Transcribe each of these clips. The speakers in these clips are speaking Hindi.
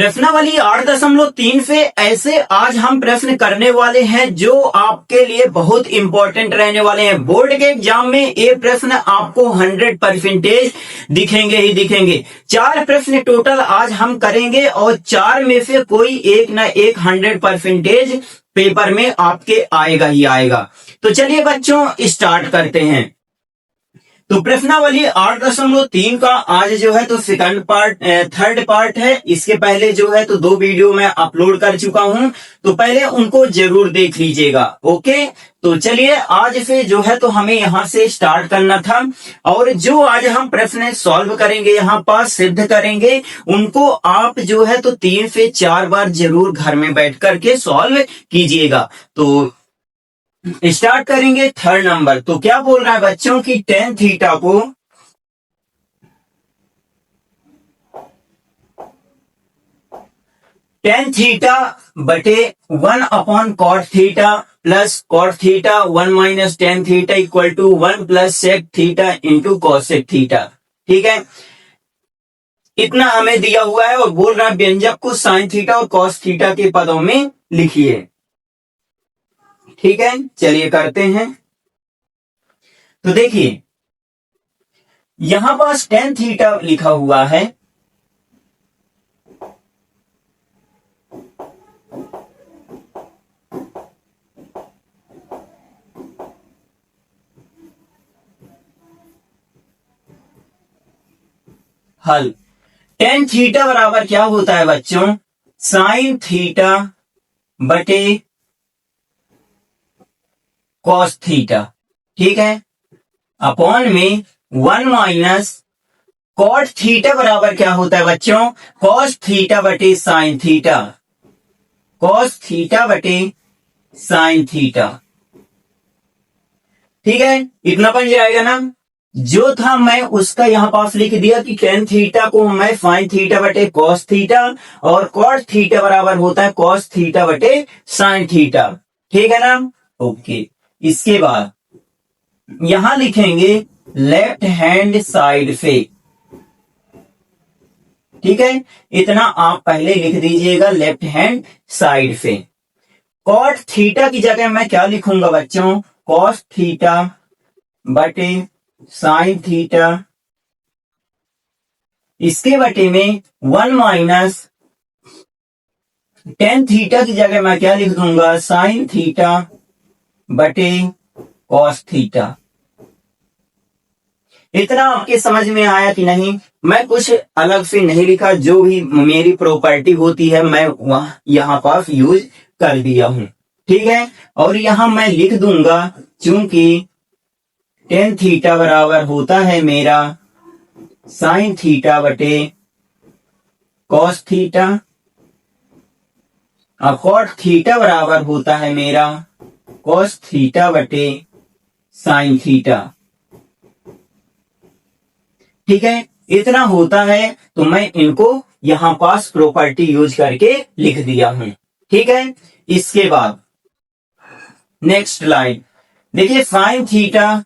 प्रश्नावली 8.3 से ऐसे आज हम प्रश्न करने वाले हैं जो आपके लिए बहुत इंपॉर्टेंट रहने वाले हैं। बोर्ड के एग्जाम में ये प्रश्न आपको 100% दिखेंगे ही दिखेंगे। 4 प्रश्न टोटल आज हम करेंगे और 4 में से कोई एक ना एक 100% पेपर में आपके आएगा ही आएगा। तो चलिए बच्चों स्टार्ट करते हैं। तो प्रश्नावली 8.3 का आज जो है तो थर्ड पार्ट है। इसके पहले जो है तो 2 वीडियो मैं अपलोड कर चुका हूं, तो पहले उनको जरूर देख लीजिएगा। ओके, तो चलिए आज से जो है तो हमें यहां से स्टार्ट करना था और जो आज हम प्रश्न सॉल्व करेंगे, यहां पास सिद्ध करेंगे, उनको आप जो है तो 3 से 4 बार जरूर घर में बैठ करके सॉल्व कीजिएगा। तो स्टार्ट करेंगे थर्ड नंबर। तो क्या बोल रहा है बच्चों की tan थीटा को tan थीटा बटे 1 cot theta plus cot theta 1 minus tan theta equal to 1 plus sec theta into cosec theta. ठीक है, इतना हमें दिया हुआ है और बोल रहा है व्यंजक को sin थीटा और cos थीटा के पदों में लिखिए। ठीक है, चलिए करते हैं। तो देखिए यहां पास tan थीटा लिखा हुआ है, हल। tan थीटा बराबर क्या होता है बच्चों, sin थीटा बटे cos थीटा। ठीक है, अपॉन में 1 माइनस cot थीटा बराबर क्या होता है बच्चों, cos थीटा बटे sin थीटा, cos थीटा बटे sin थीटा। ठीक है, इतना बन जाएगा ना। जो था मैं उसका यहां पास लिख दिया कि tan थीटा को मैं sin थीटा बटे cos थीटा और cot थीटा बराबर होता है cos थीटा बटे sin थीटा। ठीक है ना। ओके, इसके बाद यहां लिखेंगे लेफ्ट हैंड साइड से। ठीक है, इतना आप पहले लिख दीजिएगा लेफ्ट हैंड साइड से। कॉट थीटा की जगह मैं क्या लिखूंगा बच्चों, कॉस थीटा बटे साइन थीटा, इसके बटे में 1 माइनस tan थीटा की जगह मैं क्या लिख दूंगा, साइन थीटा बटे कॉस थीटा। इतना आपके समझ में आया कि नहीं। मैं कुछ अलग से नहीं लिखा, जो भी मेरी प्रॉपर्टी होती है मैं वहां यहां पास यूज कर दिया हूं। ठीक है, और यहां मैं लिख दूंगा चूंकि tan थीटा बराबर होता है मेरा साइन थीटा बटे कॉस थीटा और कॉट थीटा बराबर होता है मेरा कॉस थीटा बटे साइन थीटा। ठीक है, इतना होता है तो मैं इनको यहां पास प्रॉपर्टी यूज करके लिख दिया हूं। ठीक है, इसके बाद नेक्स्ट लाइन देखिए, साइन थीटा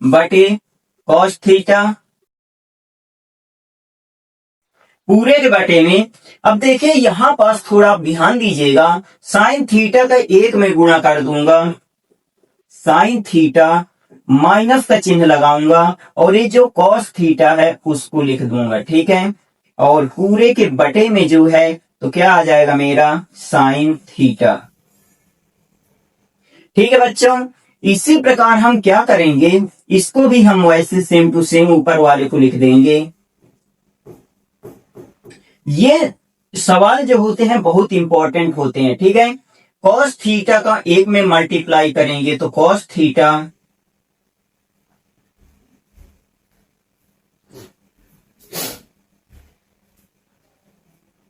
बटे कॉस थीटा पूरे के बटे में। अब देखिए यहां पास थोड़ा आप ध्यान दीजिएगा, साइन थीटा का 1 में गुणा कर दूंगा, साइन थीटा माइनस का चिन्ह लगाऊंगा और ये जो कॉस थीटा है उसको लिख दूंगा। ठीक है, और पूरे के बटे में जो है तो क्या आ जाएगा मेरा साइन थीटा। ठीक है बच्चों, इसी प्रकार हम क्या करेंगे, इसको भी हम वैसे सेम टू सेम ऊपर वाले को लिख देंगे। ये सवाल जो होते हैं बहुत इंपॉर्टेंट होते हैं। ठीक है, कॉस थीटा का 1 में मल्टीप्लाई करेंगे तो कॉस थीटा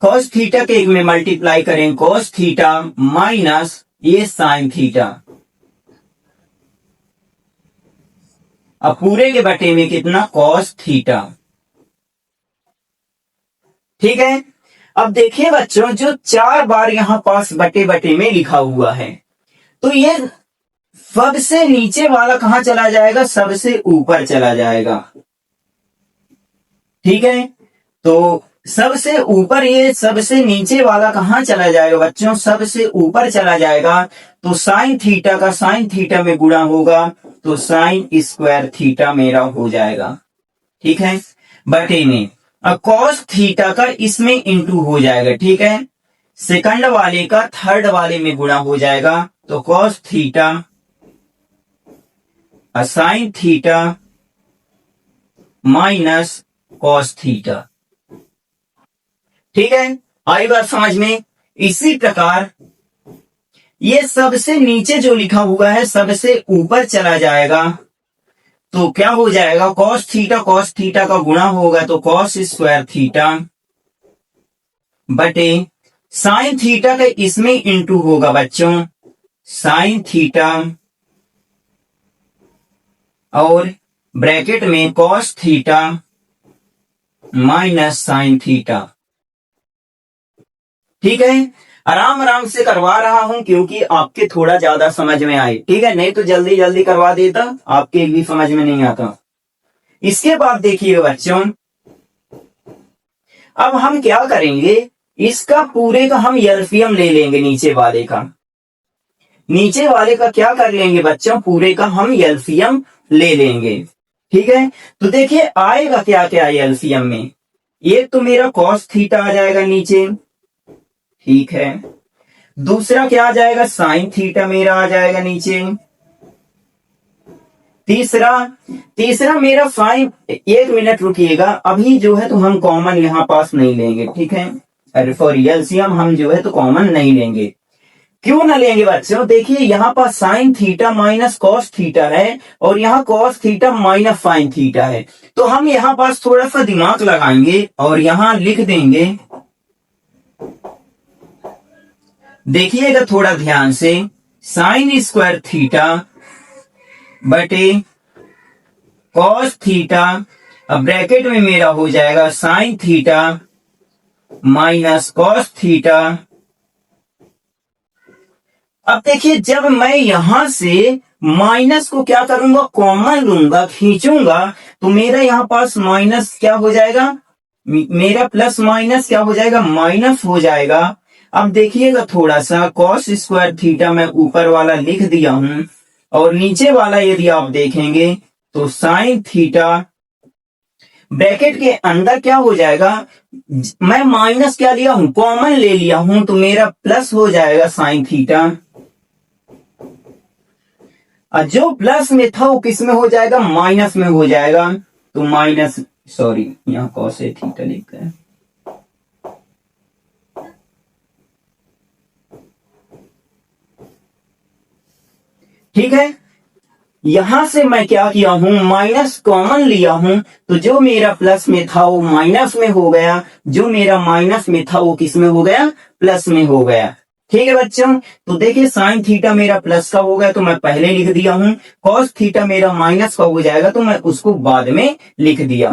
कॉस थीटा के 1 में मल्टीप्लाई करें कॉस थीटा माइनस ये साइन थीटा, अब पूरे के बटे में कितना कॉस थीटा। ठीक है, अब देखिए बच्चों जो 4 बार यहां पास बटे बटे में लिखा हुआ है तो ये सबसे नीचे वाला कहां चला जाएगा, सबसे ऊपर चला जाएगा। ठीक है, तो सबसे ऊपर ये सबसे नीचे वाला कहाँ चला जाएगा बच्चों, सबसे ऊपर चला जाएगा, तो साइन थीटा का साइन थीटा में गुणा होगा, तो साइन स्क्वायर थीटा मेरा हो जाएगा, ठीक है, बटे में। अब कॉस थीटा का इसमें इंटू हो जाएगा, ठीक है, सेकंड वाले का थर्ड वाले में गुणा हो जाएगा, तो cos theta sine theta minus cos theta, ठीक है, आई बात समझ में। इसी प्रकार ये सबसे नीचे जो लिखा हुआ है सबसे ऊपर चला जाएगा, तो क्या हो जाएगा, कॉस थीटा का गुणा होगा, तो कॉस स्क्वायर थीटा बटे साइन थीटा का इसमें इंटू होगा बच्चों, साइन थीटा और ब्रैकेट में cos theta minus sine theta, ठीक है। आराम आराम से करवा रहा हूं क्योंकि आपके थोड़ा ज्यादा समझ में आए, ठीक है, नहीं तो जल्दी जल्दी करवा देता, आपके भी समझ में नहीं आता। इसके बाद देखिए बच्चों, अब हम क्या करेंगे, इसका पूरे का हम एलसीएम ले लेंगे, नीचे वाले का क्या कर लेंगे बच्चों, पूरे का हम एलसीएम ले लेंगे, ठीक है। तो देखिए आएगा क्या क्या एलसीएम में, एक तो मेरा कॉस थीटा आ जाएगा नीचे, ठीक है, दूसरा क्या आ जाएगा, साइन थीटा मेरा आ जाएगा नीचे, तीसरा मेरा फाइन, एक मिनट रुकिएगा, अभी जो है तो हम कॉमन यहां पास नहीं लेंगे, ठीक है, अरे फॉर एलसीएम हम जो है तो कॉमन नहीं लेंगे। क्यों ना लेंगे बच्चों, देखिए यहां पास sine theta minus cos theta है और यहाँ cos theta minus sine theta है, तो हम यहाँ पास थोड़ा सा दिमाग लगाएंगे और यहां लिख देंगे, देखिएगा थोड़ा ध्यान से, साइन स्क्वायर थीटा बटे कॉस थीटा, अब ब्रैकेट में मेरा हो जाएगा sign theta minus cos theta. अब देखिए जब मैं यहां से माइनस को क्या करूंगा, कॉमन लूंगा, खींचूंगा, तो मेरा यहां पास माइनस क्या हो जाएगा, मेरा प्लस माइनस क्या हो जाएगा, माइनस हो जाएगा। अब देखिएगा थोड़ा सा, कॉस स्क्वायर थीटा मैं ऊपर वाला लिख दिया हूं और नीचे वाला यदि आप देखेंगे तो साइन थीटा, ब्रैकेट के अंदर क्या हो जाएगा, मैं माइनस क्या लिया हूं, कॉमन ले लिया हूं, तो मेरा प्लस हो जाएगा साइन थीटा, और जो प्लस में था वो किस में हो जाएगा, माइनस में हो जाएगा, तो माइनस, सॉरी यहां कॉस थीटा लिखा है, ठीक है। यहां से मैं क्या किया हूं, माइनस कॉमन लिया हूं, तो जो मेरा प्लस में था वो माइनस में हो गया, जो मेरा माइनस में था वो किस में हो गया, प्लस में हो गया, ठीक है बच्चों। तो देखिए साइन थीटा मेरा प्लस का हो गया तो मैं पहले लिख दिया हूं, कॉस थीटा मेरा माइनस का हो जाएगा तो मैं उसको बाद में लिख दिया,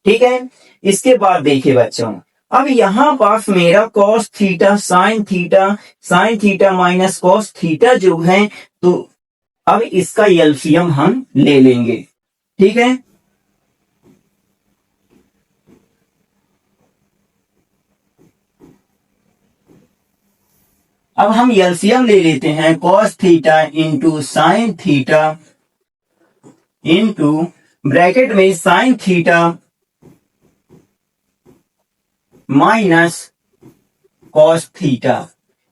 ठीक है। इसके बाद देखिए बच्चों, अब यहां पास मेरा cos theta sine theta minus cos theta जो है, तो अब इसका एलसीएम हम ले लेंगे, ठीक है। अब हम एलसीएम ले लेते हैं, cos theta into sine theta into bracket में sine theta minus cos theta,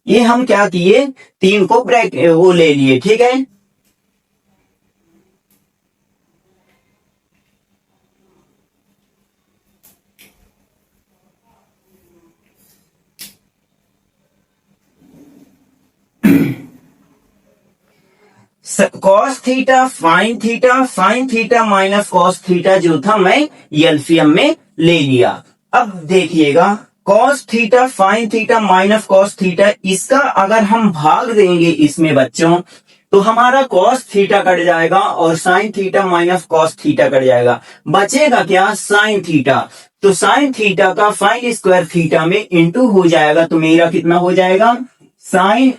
ये हम क्या किए, तीन को ब्रैकेट वो ले लिए, ठीक है। Cos theta sine theta minus cos theta जो था मैं एलसीएम में ले लिया। अब देखिएगा cos theta sine theta minus cos theta, इसका अगर हम भाग देंगे इसमें बच्चों, तो हमारा कॉस थीटा कट जाएगा और sign theta minus cos theta cut जाएगा, बचेगा क्या, साइन थीटा। तो साइन थीटा का साइन स्क्वायर थीटा में इंटू हो जाएगा, तो मेरा कितना हो जाएगा, साइन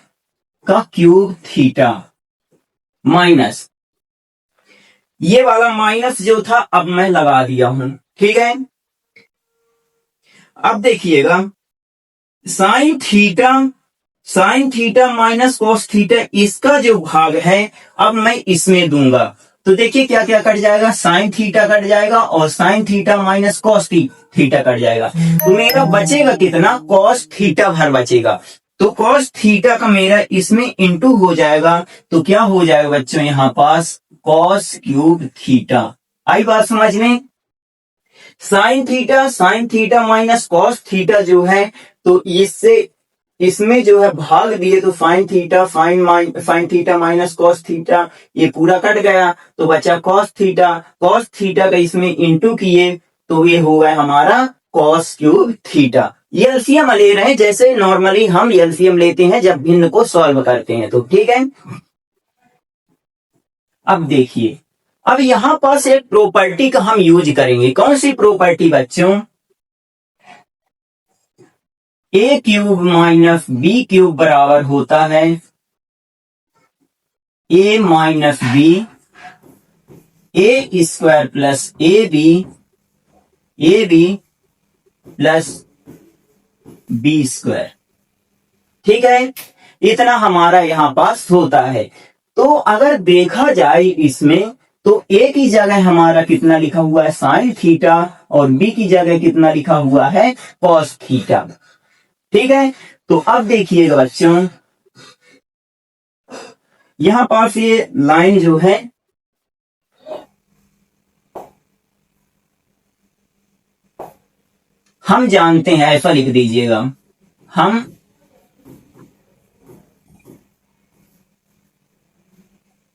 का क्यूब थीटा माइनस, ये वाला माइनस जो था अब मैं लगा दिया हूं, ठीक है। अब देखिएगा, sign theta minus cos theta, इसका जो भाग है अब मैं इसमें दूंगा, तो देखिए क्या क्या कट जाएगा, साइन थीटा कट जाएगा और sign theta minus cos theta cut जाएगा, तो मेरा बचेगा कितना, कॉस थीटा भर बचेगा। तो कॉस थीटा का मेरा इसमें इंटू हो जाएगा, तो क्या हो जाएगा बच्चों यहाँ पास, कॉस क्यूब थीटा। आई बात समझ में। Sine theta minus cos theta जो है, तो इससे इसमें जो है भाग दिए, तो fine theta minus cos theta, ये पूरा कट गया, तो बचा कॉस थीटा का इसमें इंटू किए, तो ये हो गया हमारा कॉस क्यूब थीटा। ये एलसीएम ले रहे हैं, जैसे नॉर्मली हम एलसीएम लेते हैं जब भिन्न को सॉल्व करते हैं, तो ठीक है। अब देखिए, अब यहां पास एक प्रॉपर्टी का हम यूज करेंगे, कौन सी प्रॉपर्टी बच्चों, A cube minus B cube बराबर होता है A minus B, A square plus A B plus B square, ठीक है। इतना हमारा यहां पास होता है। तो अगर देखा जाए इसमें, तो ए की जगह हमारा कितना लिखा हुआ है, साइन थीटा, और बी की जगह कितना लिखा हुआ है, कॉस थीटा, ठीक है। तो अब देखिएगा बच्चों, यहां पास ये लाइन जो है, हम जानते हैं, ऐसा लिख दीजिएगा, हम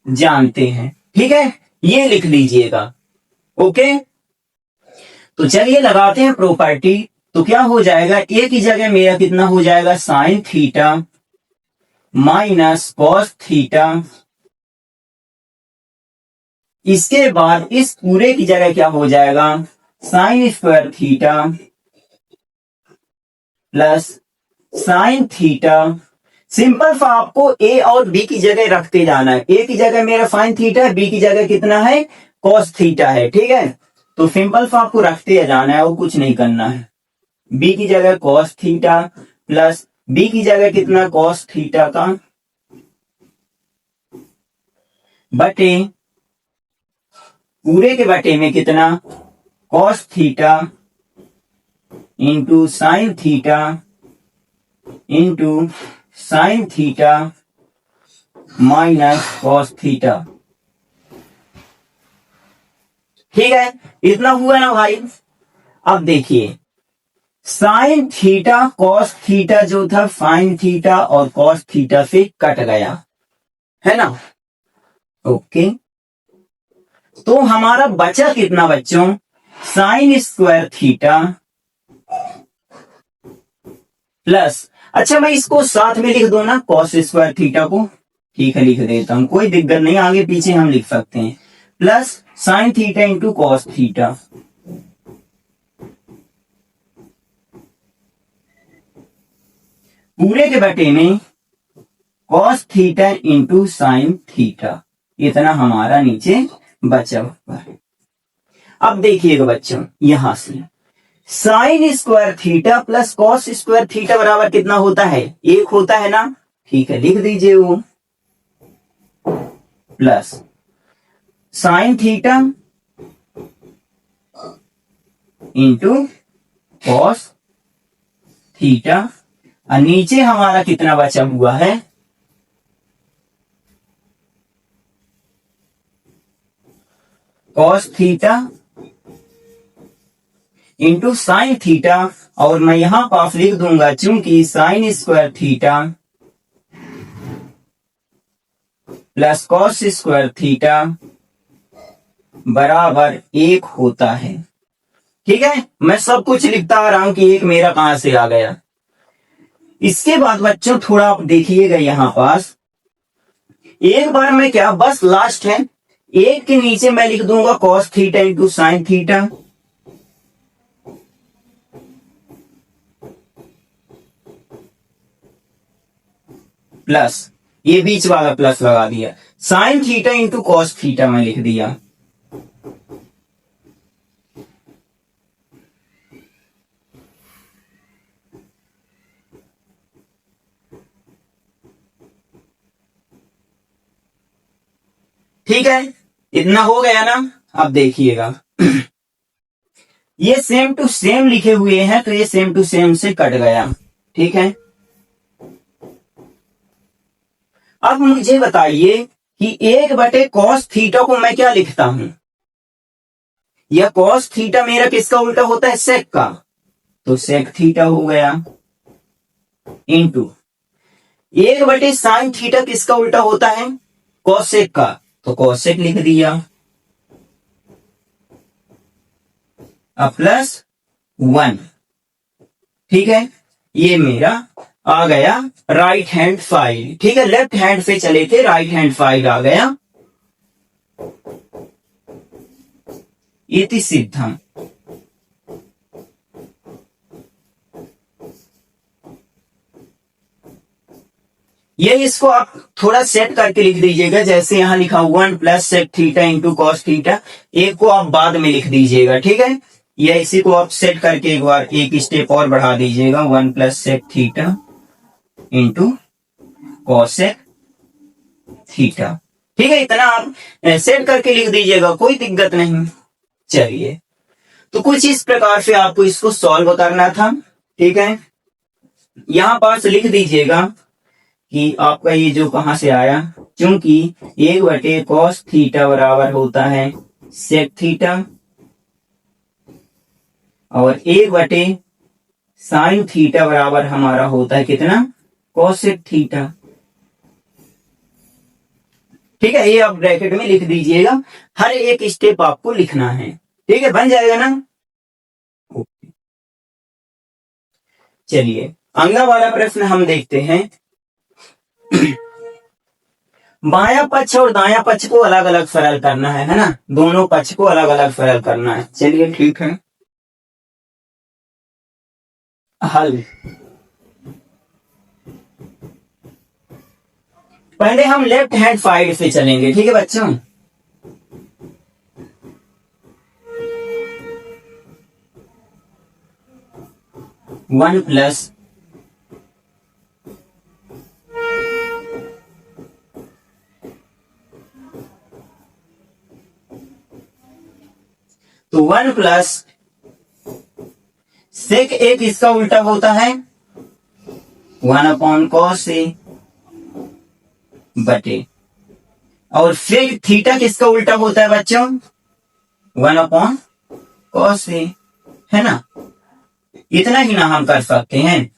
जानते हैं, ठीक है, ये लिख लीजिएगा, ओके। तो चलिए लगाते हैं प्रॉपर्टी, तो क्या हो जाएगा, ए की जगह मेरा कितना हो जाएगा, sign theta minus cos theta, इसके बाद इस पूरे की जगह क्या हो जाएगा, sine square theta plus sine theta. Simple सा आपको ए और बी की जगह रखते जाना है, ए की जगह मेरा साइन थीटा है, बी की जगह कितना है, कॉस थीटा है, ठीक है। तो सिंपल सा आपको रखते जाना है और कुछ नहीं करना है, बी की जगह कॉस थीटा प्लस बी की जगह कितना, कॉस थीटा का बटे पूरे के बटे में कितना, cos theta into sine theta into sine theta minus cos theta, ठीक है। इतना हुआ ना भाई। अब देखिए, साइन थीटा कॉस थीटा जो था, साइन थीटा और कॉस थीटा से कट गया, है ना, ओके। तो हमारा बचा कितना बच्चों, साइन स्क्वायर थीटा प्लस, अच्छा मैं इसको साथ में लिख दो ना, कॉस स्क्वायर थीटा को, ठीक है लिख देता हूं, कोई दिक्कत नहीं, आगे पीछे हम लिख सकते हैं, plus sign theta into cos theta, पूरे के बटे में cos theta into sine theta, इतना हमारा नीचे बचा हुआ है। अब देखिएगा बच्चों, यहां से sine square theta plus cos square theta बराबर कितना होता है, एक होता है ना, ठीक है लिख दीजिए वो, plus sign theta into cos theta, और नीचे हमारा कितना बचा हुआ है, cos theta into sine theta, और मैं यहां पास लिख दूंगा, चूंकि sine square theta plus cos square theta बराबर एक होता है, ठीक है। मैं सब कुछ लिखता आ रहा हूं कि एक मेरा कहां से आ गया। इसके बाद बच्चों थोड़ा आप देखिएगा, यहां पास एक बार मैं क्या, बस लास्ट है, एक के नीचे मैं लिख दूंगा cos theta into sine theta, plus ये बीच वाला प्लस लगा दिया, sign theta into cos theta मैं लिख दिया, ठीक है, इतना हो गया ना। अब देखिएगा ये सेम टू सेम लिखे हुए हैं तो ये सेम टू सेम से कट गया। ठीक है, अब मुझे बताइए कि 1/cos थीटा को मैं क्या लिखता हूं। यह cos थीटा मेरा किसका उल्टा होता है, सेक का, तो सेक थीटा हो गया, इंटू 1/sin थीटा किसका उल्टा होता है, कोसेक का, तो कोसेक लिख दिया, अब प्लस 1। ठीक है, ये मेरा आ गया राइट हैंड साइड। ठीक है, लेफ्ट हैंड से चले थे, राइट हैंड साइड आ गया, इति सिद्धम। ये इसको आप थोड़ा सेट करके लिख दीजिएगा, जैसे यहां लिखा 1 plus sec theta into cos theta, एक को आप बाद में लिख दीजिएगा। ठीक है, या इसी को आप सेट करके एक बार एक स्टेप और बढ़ा दीजिएगा, 1 plus sec theta into cosec theta. ठीक है, इतना आप सेट करके लिख दीजिएगा, कोई दिक्कत नहीं। चलिए, तो कुछ इस प्रकार से आपको इसको सॉल्व करना था। ठीक है, यहां पास लिख दीजिएगा कि आपका ये जो कहां से आया, क्योंकि 1/cos थीटा बराबर होता है सेक थीटा और 1/sin थीटा बराबर हमारा होता है कितना, कोसेक थीटा। ठीक है, ये आप ब्रैकेट में लिख दीजिएगा, हर एक स्टेप आपको लिखना है। ठीक है, बन जाएगा ना। चलिए, अगला वाला प्रश्न हम देखते हैं। बायां पक्ष और दायां पक्ष को अलग अलग सरल करना है ना, दोनों पक्ष को अलग अलग सरल करना है। चलिए ठीक है, हल। पहले हम लेफ्ट हैंड साइड से चलेंगे। ठीक है बच्चों, वन प्लस तो 1 प्लस सेक एक इसका उल्टा होता है 1/cos ए बटे, और सेक थीटा किसका उल्टा होता है बच्चों, 1/cos ए, है ना। इतना ही ना हम कर सकते हैं।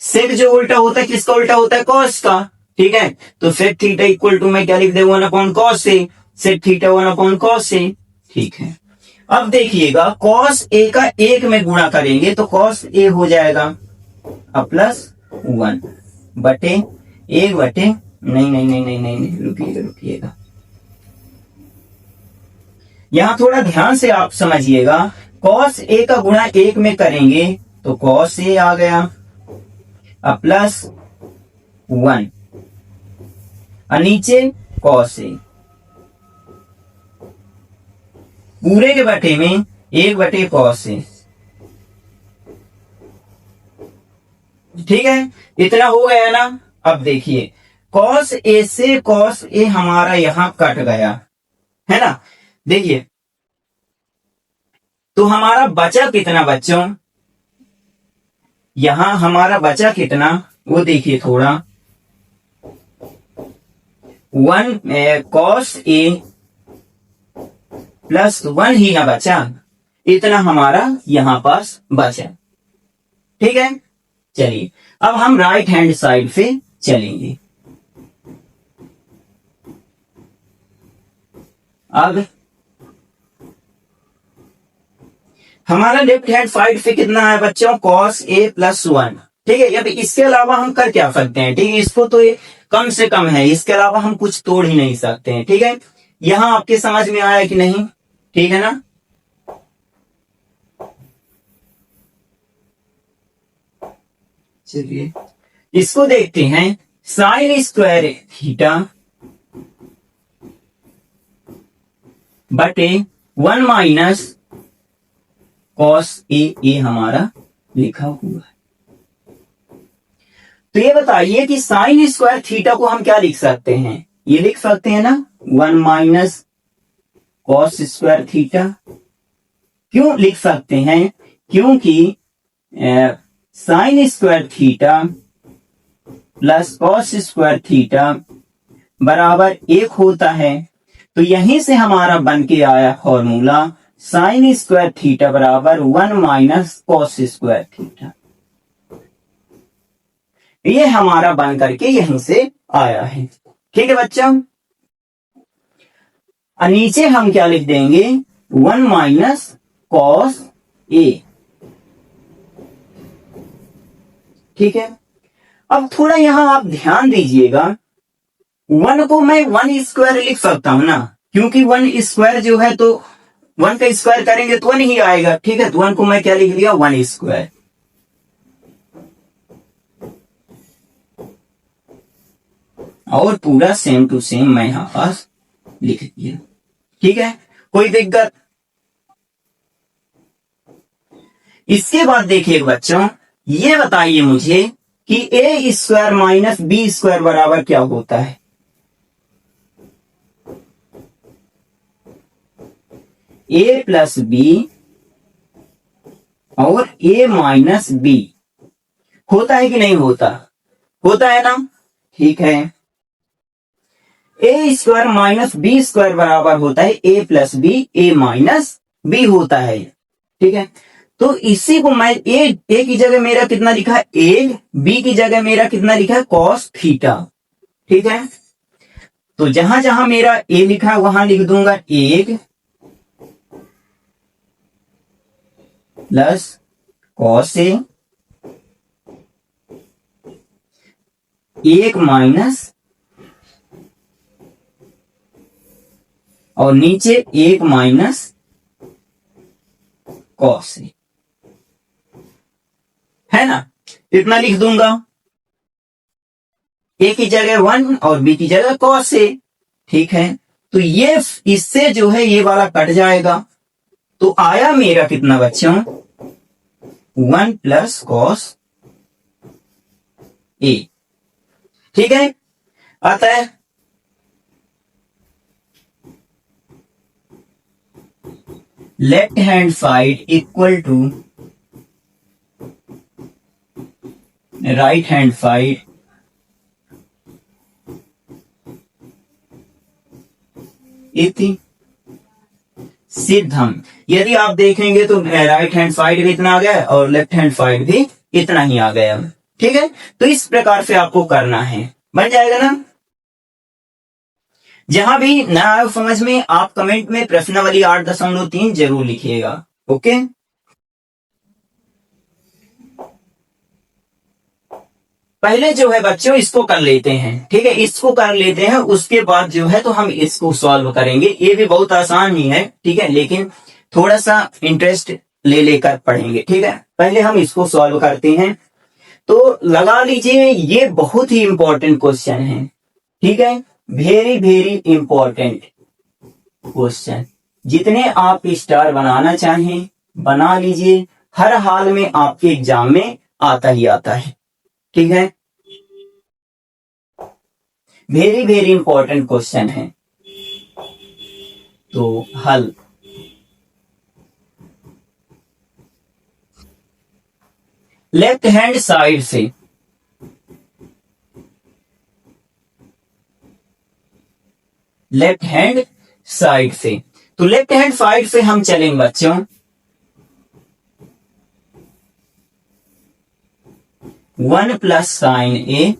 सेक जो उल्टा होता है किसका उल्टा होता है, cos का। ठीक है, तो सेक थीटा इक्वल टू मैं क्या लिख दे, 1/cos ए, सेक थीटा 1/cos ए। ठीक है, अब देखिएगा cos a का 1 में गुणा करेंगे तो cos a हो जाएगा अब प्लस 1 बटे 1 बटे नहीं, रुकिएगा। यहां थोड़ा ध्यान से आप समझिएगा, cos a का गुणा 1 में करेंगे तो cos a आ गया अब प्लस 1 और नीचे cos a, पूरे के बटे में 1/cos ए। ठीक है, इतना हो गया ना। अब देखिए cos a से cos a हमारा यहां कट गया, है ना। देखिए तो हमारा बचा कितना बच्चों, यहां हमारा बचा कितना वो देखिए थोड़ा, 1 cos a प्लस 1 ही ना बचा, इतना हमारा यहां पास बचा। ठीक है, चलिए अब हम राइट हैंड साइड से चलेंगे। अब हमारा लेफ्ट हैंड साइड से कितना है बच्चों, cos a प्लस 1। ठीक है, अब इसके अलावा हम कर क्या सकते हैं, ठीक है, इसको तो ये कम से कम है, इसके अलावा हम कुछ तोड़ ही नहीं सकते हैं। ठीक है, यहां आपके समझ में आया कि नहीं, ठीक है ना। चलिए इसको देखते हैं, साइन स्क्वायर थीटा बटे 1 माइनस cos a हमारा लिखा हुआ है। तो ये बताइए कि साइन स्क्वायर थीटा को हम क्या लिख सकते हैं, ये लिख सकते हैं ना 1 माइनस कॉस स्क्वायर थीटा। क्यों लिख सकते हैं? क्योंकि sine square theta plus cos square theta बराबर 1 होता है। तो यहीं से हमारा बन के आया फॉर्मूला साइन स्क्वायर थीटा बराबर 1 माइनस कॉस स्क्वायर थीटा। ये हमारा बन करके यहीं से आया है। ठीक है बच्चों, नीचे हम क्या लिख देंगे? 1 माइनस कॉस ए। ठीक है, अब थोड़ा यहां आप ध्यान दीजिएगा, 1 को मैं 1 स्क्वायर लिख सकता हूं ना, क्योंकि 1 स्क्वायर जो है तो 1 का स्क्वायर करेंगे तो 1 ही आएगा। ठीक है, तो 1 को मैं क्या लिख दिया? 1 स्क्वायर। और पूरा सेम टू सेम मैं यहां पास लिख दिया। ठीक है, कोई दिक्कत? इसके बाद देखिए बच्चों, ये बताइए मुझे कि ए स्क्वायर माइनस बी स्क्वायर बराबर क्या होता है? ए प्लस बी और ए माइनस बी होता है कि नहीं होता? होता है ना। ठीक है, ए स्क्वायर माइनस बी स्क्वायर बराबर होता है ए प्लस बी, ए माइनस बी होता है। ठीक है, तो इसी को मैं ए की जगह मेरा कितना लिखा है? ए। बी की जगह मेरा कितना लिखा है? Cos theta. ठीक है, तो जहां जहां मेरा ए लिखा है वहां लिख दूंगा 1 प्लस कॉस ए, 1 माइनस, और नीचे 1 माइनस कॉस ए, है ना? इतना लिख दूंगा। ए की जगह 1 और बी की जगह कॉस ए। ठीक है, तो ये इससे जो है ये वाला कट जाएगा, तो आया मेरा कितना बच्चों? 1 प्लस कॉस ए। ठीक है, आता है। Left hand side equal to right hand side इति सिद्धम। यदि आप देखेंगे तो राइट हैंड साइड भी इतना आ गया और लेफ्ट हैंड साइड भी इतना ही आ गया। ठीक है, तो इस प्रकार से आपको करना है, बन जाएगा ना। जहां भी ना आए समझ में, आप कमेंट में प्रश्नावली 8.3 जरूर लिखिएगा। ओके, पहले जो है बच्चों इसको कर लेते हैं। ठीक है, इसको कर लेते हैं, उसके बाद जो है तो हम इसको सॉल्व करेंगे। ये भी बहुत आसान ही है। ठीक है, लेकिन थोड़ा सा इंटरेस्ट ले लेकर पढ़ेंगे। ठीक है, पहले हम इसको सॉल्व करते हैं। तो लगा लीजिए, ये बहुत ही इंपॉर्टेंट क्वेश्चन है। ठीक है, वेरी वेरी इंपॉर्टेंट क्वेश्चन। जितने आप स्टार बनाना चाहें बना लीजिए, हर हाल में आपके एग्जाम में आता ही आता है। ठीक है, वेरी वेरी इंपॉर्टेंट क्वेश्चन है। तो हल लेफ्ट हैंड साइड से, लेफ्ट हैंड साइड से, तो लेफ्ट हैंड साइड से हम चलेंगे बच्चों। 1 प्लस साइन ए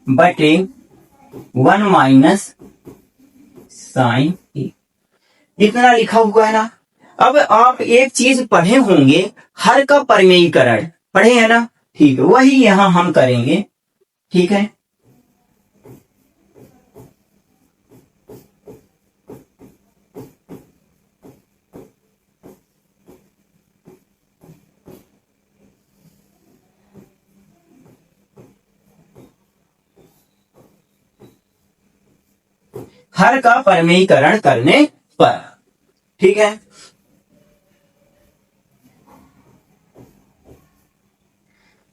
बटे 1 माइनस साइन ए, इतना लिखा हुआ है ना। अब आप एक चीज पढ़े होंगे, हर का परिमेयीकरण पढ़े है ना। ठीक है, वही यहां हम करेंगे। ठीक है, हर का परिमेयीकरण करने पर। ठीक है,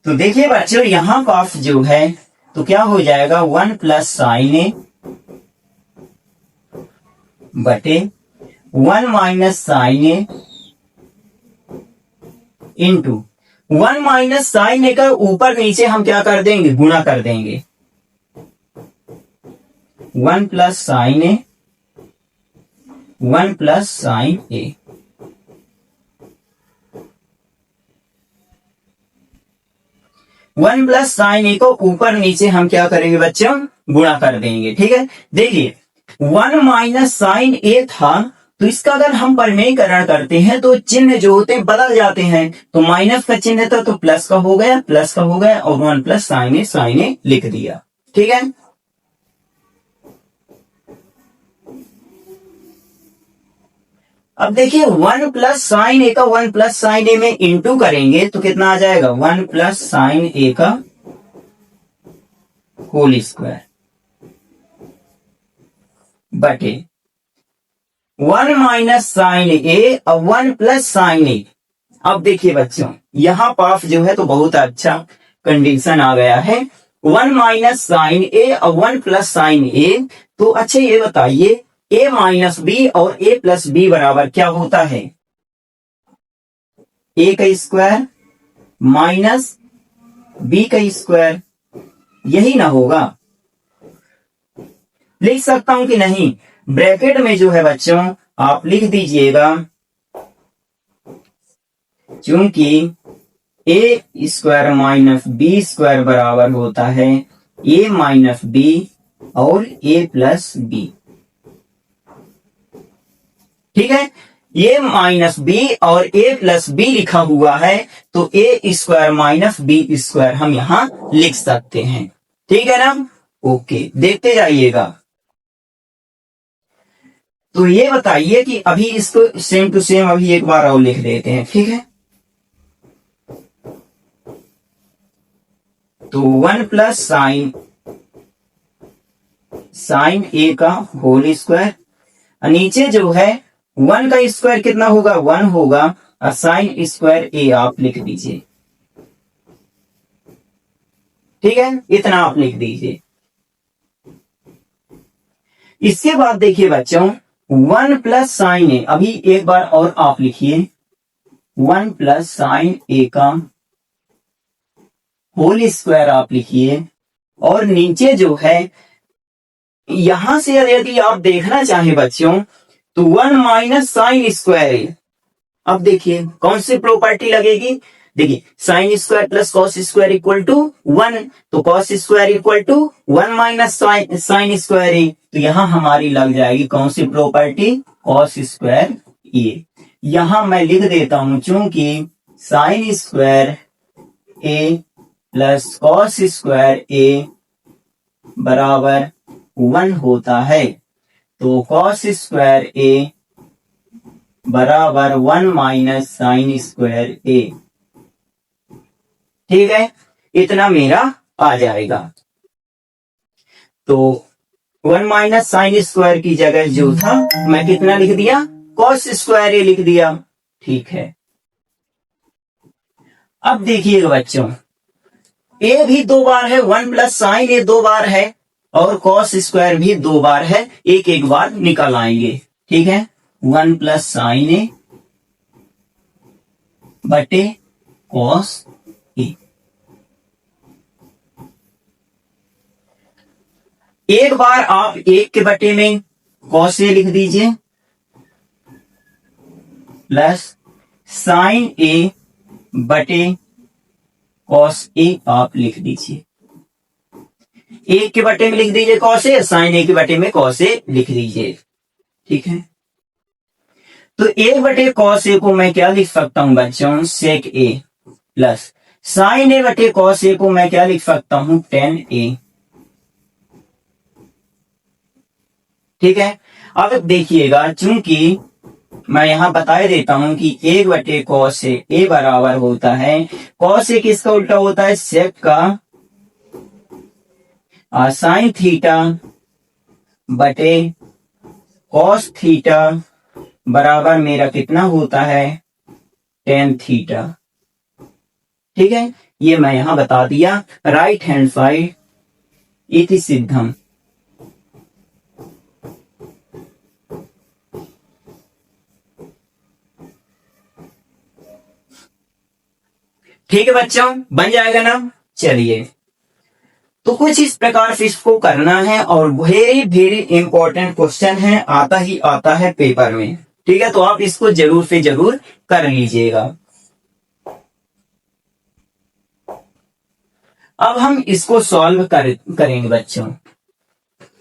तो देखिए बच्चों यहाँ पास जो है तो क्या हो जाएगा 1 प्लस साइन ए बटे 1 माइनस साइन ए इंटू 1 माइनस साइन ए का ऊपर नीचे हम क्या कर देंगे, गुणा कर देंगे। 1 प्लस साइन ए 1 प्लस साइन ए। वन प्लस साइन ए को ऊपर नीचे हम क्या करेंगे बच्चों, गुणा कर देंगे। ठीक है, देखिए 1 माइनस साइन ए था तो इसका अगर हम परिमेयकरण करते हैं तो चिन्ह जो होते हैं बदल जाते हैं। तो माइनस का चिन्ह था तो प्लस का हो गया, प्लस का हो गया और 1 प्लस साइन ए लिख दिया। ठीक है, अब देखिए 1 प्लस साइन ए का 1 प्लस साइन ए में इंटू करेंगे तो कितना आ जाएगा, 1 प्लस साइन ए का होल स्क्वायर बटे 1 माइनस साइन ए और 1 प्लस साइन ए। अब देखिए बच्चों यहां पास जो है तो बहुत अच्छा कंडीशन आ गया है, 1 माइनस साइन ए और 1 प्लस साइन ए। तो अच्छा ये बताइए a माइनस बी और a प्लस बी बराबर क्या होता है, a का स्क्वायर माइनस b का स्क्वायर, यही ना होगा। लिख सकता हूं कि नहीं, ब्रैकेट में जो है बच्चों आप लिख दीजिएगा, क्योंकि a square minus B square बराबर होता है a माइनस बी और a प्लस बी। ठीक है, ए माइनस बी और ए प्लस बी लिखा हुआ है तो ए स्क्वायर माइनस बी स्क्वायर हम यहां लिख सकते हैं। ठीक है ना, ओके देखते जाइएगा। तो ये बताइए कि अभी इसको सेम टू सेम अभी एक बार और लिख देते हैं। ठीक है, तो 1 प्लस साइन ए का होल स्क्वायर, नीचे जो है 1 का स्क्वायर कितना होगा, 1 होगा और साइन स्क्वायर ए आप लिख दीजिए। ठीक है, इतना आप लिख दीजिए। इसके बाद देखिए बच्चों 1 प्लस साइन ए, अभी एक बार और आप लिखिए 1 प्लस साइन ए का होल स्क्वायर आप लिखिए, और नीचे जो है यहां से यदि आप देखना चाहें बच्चों तो 1 माइनस साइन स्क्वायर ए। अब देखिए कौन सी प्रॉपर्टी लगेगी, देखिए sine square plus cos square equal to 1, तो cos square equal to 1 minus sine square A. तो यहां हमारी लग जाएगी कौन सी प्रॉपर्टी, कॉस स्क्वायर ए। यहां मैं लिख देता हूं, चूंकि sine square A plus cos square A बराबर 1 होता है, तो कॉस स्क्वायर ए बराबर 1 माइनस साइन स्क्वायर ए। ठीक है, इतना मेरा आ जाएगा। तो 1 माइनस साइन स्क्वायर की जगह जो था मैं कितना लिख दिया, कॉस स्क्वायर ए लिख दिया। ठीक है, अब देखिएगा बच्चों ए भी 2 बार है, 1 प्लस साइन ए 2 बार है और कॉस स्क्वायर भी 2 बार है, एक एक बार निकल आएंगे। ठीक है, 1 प्लस साइन ए बटे कॉस ए। एक बार आप 1 के बटे में कॉस ए लिख दीजिए प्लस साइन ए बटे कॉस ए आप लिख दीजिए। 1 के बटे में लिख दीजिए कॉस ए, साइन ए के बटे में कॉस ए लिख दीजिए। ठीक है, तो 1 बटे कॉस ए को मैं क्या लिख सकता हूं बच्चों, सेक ए, प्लस साइन ए बटे कॉस ए को मैं क्या लिख सकता हूं, टेन ए। ठीक है, अब देखिएगा चूंकि मैं यहां बता देता हूं कि 1 बटे कॉस ए बराबर होता है, कॉस ए किसका उल्टा होता है, सेक का साइन थीटा बटे कॉस थीटा बराबर मेरा कितना होता है, टेन थीटा। ठीक है, ये मैं यहां बता दिया। राइट हैंड साइड इति सिद्धम। ठीक है बच्चों, बन जाएगा ना। चलिए, तो कुछ इस प्रकार से इसको करना है और वेरी वेरी इंपॉर्टेंट क्वेश्चन है, आता ही आता है पेपर में। ठीक है, तो आप इसको जरूर से जरूर कर लीजिएगा। अब हम इसको सॉल्व करेंगे बच्चों।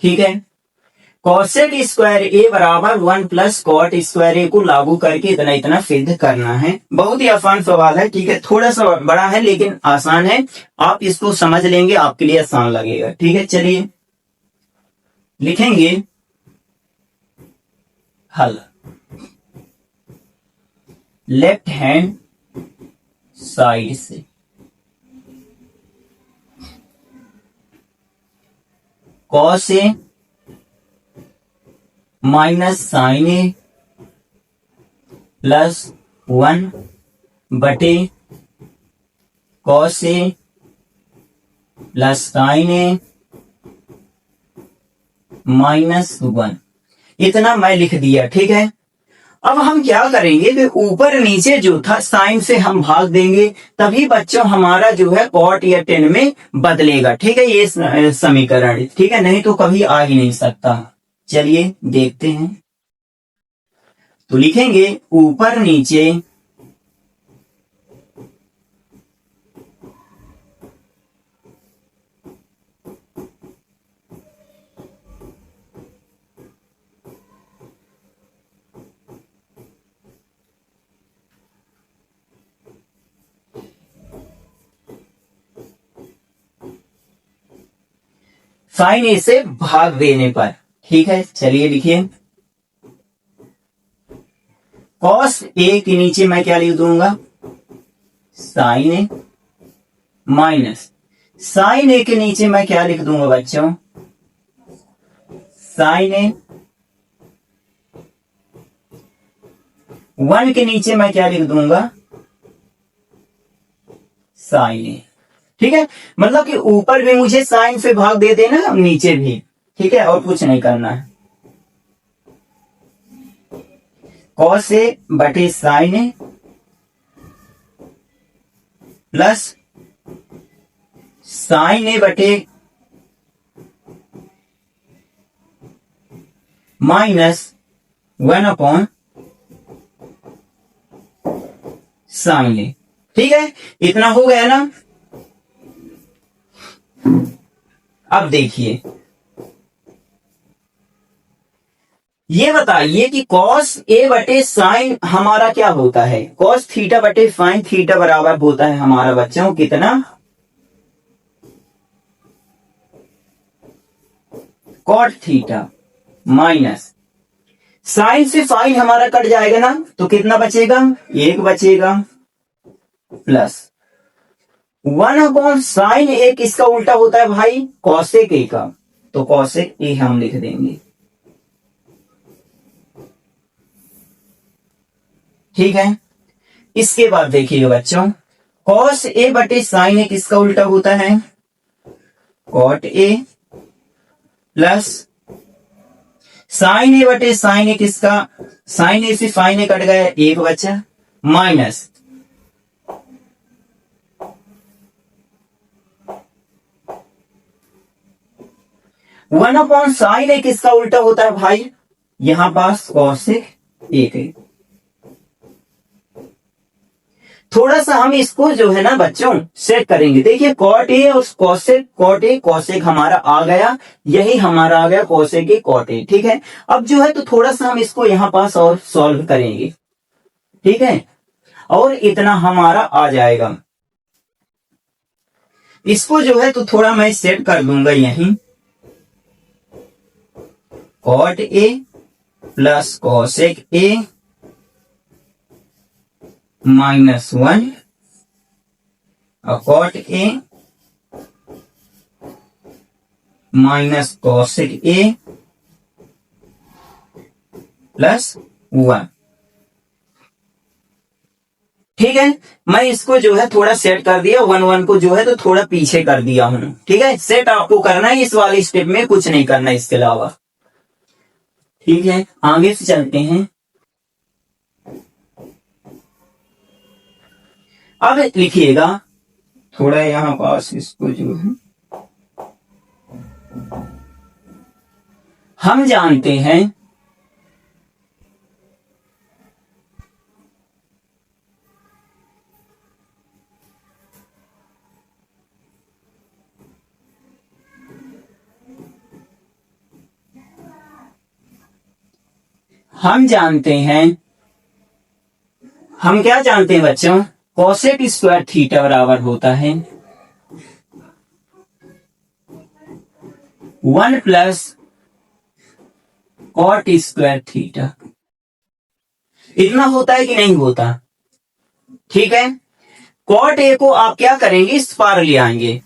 ठीक है, कॉसेक स्क्वायर ए बराबर 1 प्लस कॉट स्क्वायर ए को लागू करके इतना इतना सिद्ध करना है। बहुत ही आसान सवाल है। ठीक है, थोड़ा सा बड़ा है लेकिन आसान है। आप इसको समझ लेंगे, आपके लिए आसान लगेगा। ठीक है, चलिए लिखेंगे हल। लेफ्ट हैंड साइड से cos A minus sign A plus 1 बटे cos A plus sign A minus 1, इतना मैं लिख दिया। ठीक है, अब हम क्या करेंगे कि ऊपर नीचे जो था साइन से हम भाग देंगे, तभी बच्चों हमारा जो है कॉट या टेन में बदलेगा। ठीक है, ये समीकरण। ठीक है, नहीं तो कभी आ ही नहीं सकता। चलिए देखते हैं, तो लिखेंगे ऊपर नीचे साइन ए से भाग देने पर। ठीक है, चलिए लिखिए कॉस ए के नीचे मैं क्या लिख दूंगा, साइन ए, माइनस साइन ए के नीचे मैं क्या लिख दूंगा बच्चों, साइन ए। 1 के नीचे मैं क्या लिख दूंगा, साइन ए। ठीक है, मतलब कि ऊपर भी मुझे साइन से भाग दे देना, नीचे भी। ठीक है, और कुछ नहीं करना है। कॉस ए बटे साइन ए प्लस साइन ए बटे माइनस 1 अपॉन साइन ए। ठीक है, इतना हो गया ना। अब देखिए, ये बताइए कि कॉस ए बटे साइन हमारा क्या होता है, कॉस थीटा बटे साइन थीटा बराबर होता है हमारा बच्चों कितना, कॉट थीटा माइनस साइन से साइन हमारा कट जाएगा ना, तो कितना बचेगा, 1 बचेगा, प्लस 1 अपॉन साइन ए किसका उल्टा होता है भाई, कॉसेक ए का, तो कॉसेक ए हम लिख देंगे। ठीक है, इसके बाद देखिए बच्चों, कॉस ए बटे साइन ए किसका उल्टा होता है, कॉट ए, प्लस साइन ए बटे साइन ए किसका, साइन ए से साइन ए कट गया, 1 बचा, माइनस वन अपॉन साइन ए किसका उल्टा होता है भाई, यहां पास कॉसेक ए के। थोड़ा सा हम इसको जो है ना बच्चों सेट करेंगे। देखिए कॉट ए और कॉसेक, कॉट ए कॉसेक हमारा आ गया, यही हमारा आ गया कॉसेक ए कॉट ए। ठीक है, अब जो है तो थोड़ा सा हम इसको यहां पास और सॉल्व करेंगे। ठीक है, और इतना हमारा आ जाएगा। इसको जो है तो थोड़ा मैं सेट कर दूंगा यहीं, cot A plus cosec A -1 और cot A minus cosec A +1। ठीक है, मैं इसको जो है थोड़ा सेट कर दिया, 1 1 को जो है तो थोड़ा पीछे कर दिया हूं। ठीक है, सेट आपको करना है इस वाले स्टेप में, कुछ नहीं करना इसके अलावा। ठीक है, आगे से चलते हैं। अब लिखिएगा थोड़ा यहां पास इसको जो है, हम जानते हैं हम क्या जानते हैं बच्चों, कोसेक स्क्वायर थीटा बराबर होता है 1 प्लस कॉट स्क्वायर थीटा। इतना होता है कि नहीं होता? ठीक है, कॉट ए को आप क्या करेंगे, इस पार ले आएंगे।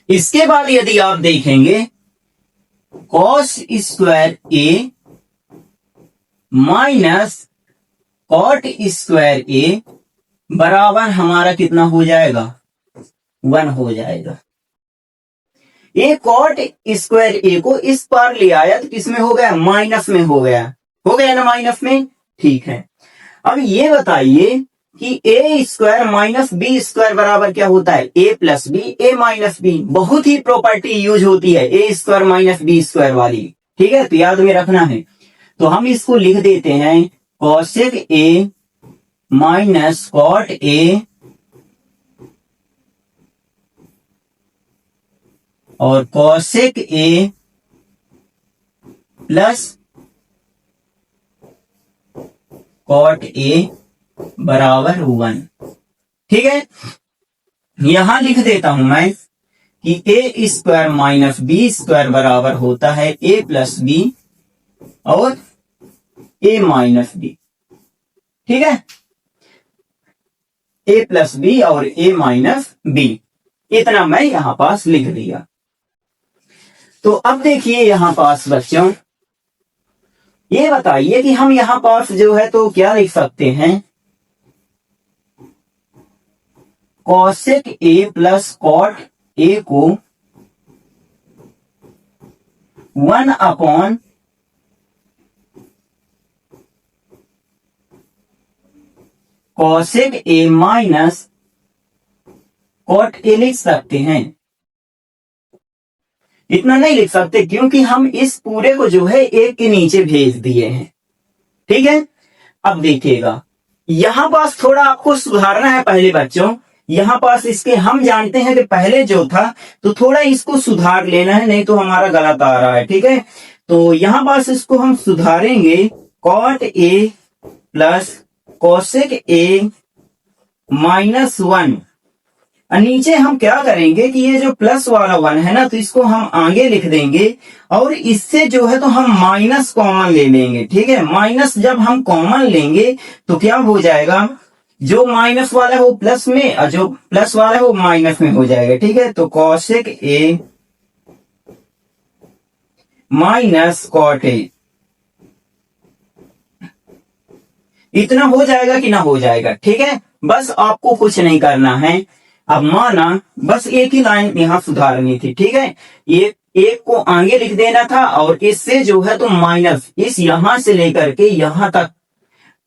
इसके बाद यदि आप देखेंगे cos square A minus cot square A बराबर हमारा कितना हो जाएगा, 1 हो जाएगा। ये कॉट स्क्वायर ए को इस पार ले आया तो किसमें हो गया, माइनस में हो गया ना माइनस में। ठीक है, अब ये बताइए कि ए स्क्वायर माइनस बी स्क्वायर बराबर क्या होता है, ए प्लस बी, ए माइनस बी। बहुत ही प्रॉपर्टी यूज होती है ए स्क्वायर माइनस बी स्क्वायर वाली। ठीक है, तो याद में रखना है। तो हम इसको लिख देते हैं cosec A minus cot A और cosec A plus cot A बराबर 1। ठीक है, यहां लिख देता हूं मैं कि ए स्क्वायर माइनस बी स्क्वायर बराबर होता है ए प्लस बी और ए माइनस बी। ठीक है, ए प्लस बी और ए माइनस बी, इतना मैं यहां पास लिख दिया। तो अब देखिए यहां पास बच्चों, ये बताइए कि हम यहां पास जो है तो क्या लिख सकते हैं, cosec A plus cot A को 1 upon cosec A minus cot A लिख सकते हैं। इतना नहीं लिख सकते क्योंकि हम इस पूरे को जो है एक के नीचे भेज दिए हैं। ठीक है, अब देखिएगा यहां पास थोड़ा आपको सुधारना है पहले बच्चों। यहां पास इसके हम जानते हैं कि पहले जो था तो थोड़ा इसको सुधार लेना है, नहीं तो हमारा गलत आ रहा है। ठीक है, तो यहां पास इसको हम सुधारेंगे, cot A plus cosec A minus 1। नीचे हम क्या करेंगे कि ये जो प्लस वाला 1 है ना, तो इसको हम आगे लिख देंगे और इससे जो है तो हम माइनस कॉमन ले लेंगे। ठीक है, माइनस जब हम कॉमन लेंगे तो क्या हो जाएगा, जो माइनस वाला है वो प्लस में और जो प्लस वाला है वो माइनस में हो जाएगा। ठीक है, तो cosec A minus cot A, इतना हो जाएगा कि ना हो जाएगा। ठीक है, बस आपको कुछ नहीं करना है। अब माना बस एक ही लाइन यहां सुधारनी थी। ठीक है, ये एक को आगे लिख देना था और इससे जो है तो माइनस, इस यहां से लेकर के यहां तक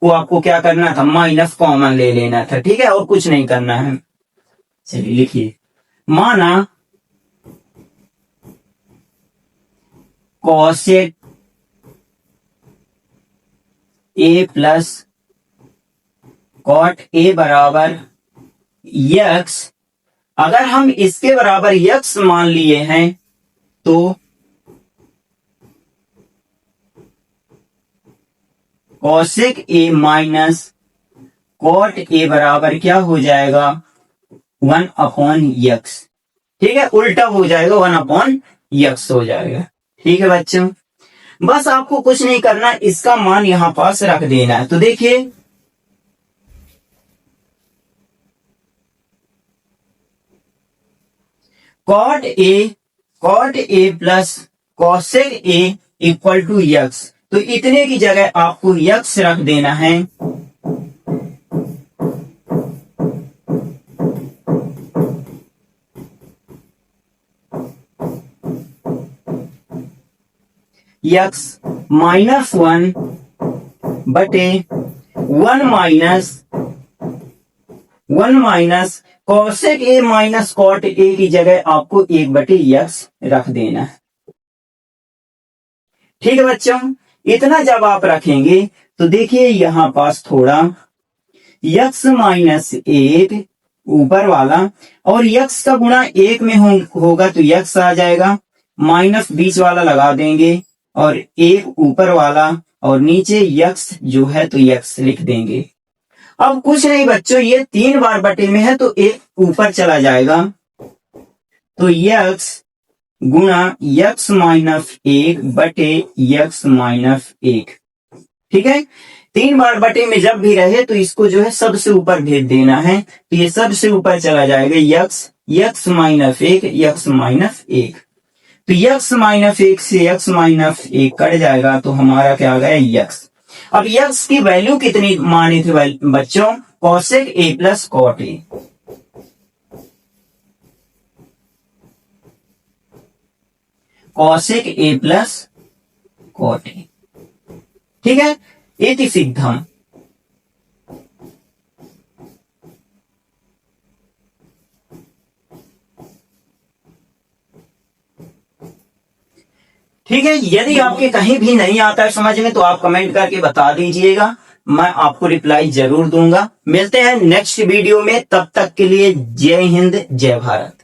को आपको क्या करना था, माइनस कॉमन ले लेना था। ठीक है, और कुछ नहीं करना है। चलिए लिखिए, माना cosec A plus cot A बराबर यक्स। अगर हम इसके बराबर यक्स मान लिए हैं तो cosec A minus cot A बराबर क्या हो जाएगा, 1 अपॉन यक्स। ठीक है, उल्टा हो जाएगा, 1/x हो जाएगा। ठीक है बच्चों, बस आपको कुछ नहीं करना, इसका मान यहां पास रख देना है। तो देखिए cot a plus cosec a equal to x, तो इतने की जगह आपको x रख देना है। x -1 बटे 1 minus cosec A minus cot A की जगह आपको 1/x रख देना है। ठीक है बच्चों, इतना जब आप रखेंगे तो देखिए यहां पास थोड़ा x -1 ऊपर वाला और x का गुणा 1 में होगा तो x आ जाएगा, माइनस बीच वाला लगा देंगे और 1 ऊपर वाला और नीचे x जो है तो x लिख देंगे। अब कुछ नहीं बच्चों, ये 3 बार बटे में है तो 1 ऊपर चला जाएगा, तो x गुणा x-1 बटे x-1। ठीक है, 3 बार बटे में जब भी रहे तो इसको जो है सबसे ऊपर भेज देना है, तो ये सबसे ऊपर चला जाएगा x-1 तो x-1 से x-1 कट जाएगा, तो हमारा क्या आ गया x। अब x की वैल्यू कितनी मानी थी बच्चों, cosec a plus cot a। cosec a plus cot a, ठीक है, इति सिद्धम। ठीक है, यदि आपके कहीं भी नहीं आता है समझ में तो आप कमेंट करके बता दीजिएगा, मैं आपको रिप्लाई जरूर दूंगा। मिलते हैं नेक्स्ट वीडियो में, तब तक के लिए जय हिंद जय भारत।